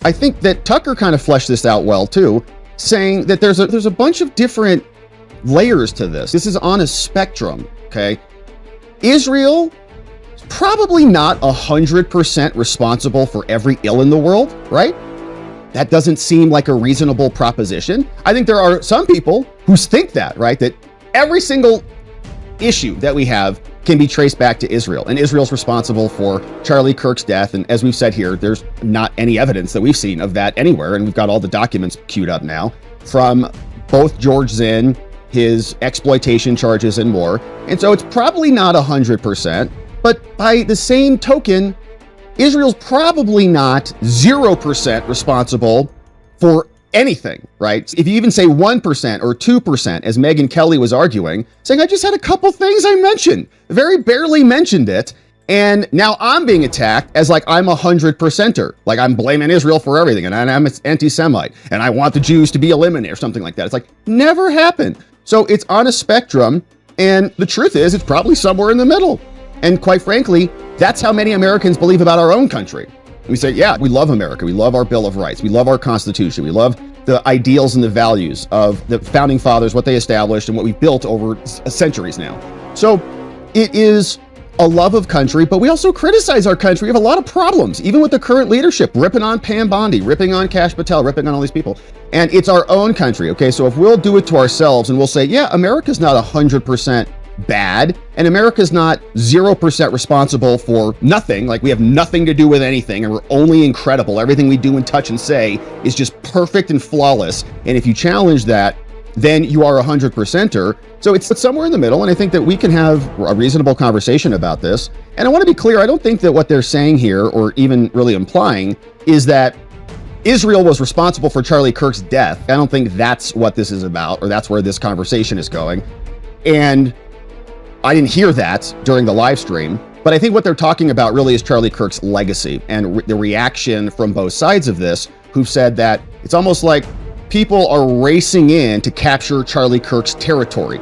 I think that Tucker kind of fleshed this out well too, saying that there's a bunch of different layers to this. This is on a spectrum, okay? Israel is probably not 100% responsible for every ill in the world, right? That doesn't seem like a reasonable proposition. I think there are some people who think that, right? That every single issue that we have can be traced back to Israel, and Israel's responsible for Charlie Kirk's death. And as we've said here, there's not any evidence that we've seen of that anywhere, and we've got all the documents queued up now from both George Zinn, his exploitation charges, and more. And so it's probably not 100%, but by the same token, Israel's probably not 0% responsible for anything, right? If you even say 1% or 2%, as Megyn Kelly was arguing, saying, I just had a couple things I mentioned, very barely mentioned it, and now I'm being attacked as like I'm 100%er, like I'm blaming Israel for everything, and I'm an anti-Semite, and I want the Jews to be eliminated, or something like that. It's like, never happened. So it's on a spectrum, and the truth is, it's probably somewhere in the middle. And quite frankly, that's how many Americans believe about our own country. We say, yeah, we love America. We love our Bill of Rights. We love our Constitution. We love the ideals and the values of the founding fathers, what they established and what we built over centuries now. So it is a love of country, but we also criticize our country. We have a lot of problems, even with the current leadership, ripping on Pam Bondi, ripping on Kash Patel, ripping on all these people. And it's our own country, okay? So if we'll do it to ourselves and we'll say, yeah, America's not 100% bad, and America's not 0% responsible for nothing, like we have nothing to do with anything, and we're only incredible. Everything we do and touch and say is just perfect and flawless. And if you challenge that, then you are 100%er. So it's somewhere in the middle, and I think that we can have a reasonable conversation about this. And I want to be clear, I don't think that what they're saying here, or even really implying, is that Israel was responsible for Charlie Kirk's death. I don't think that's what this is about, or that's where this conversation is going. And I didn't hear that during the live stream, but I think what they're talking about really is Charlie Kirk's legacy and the reaction from both sides of this, who've said that it's almost like people are racing in to capture Charlie Kirk's territory.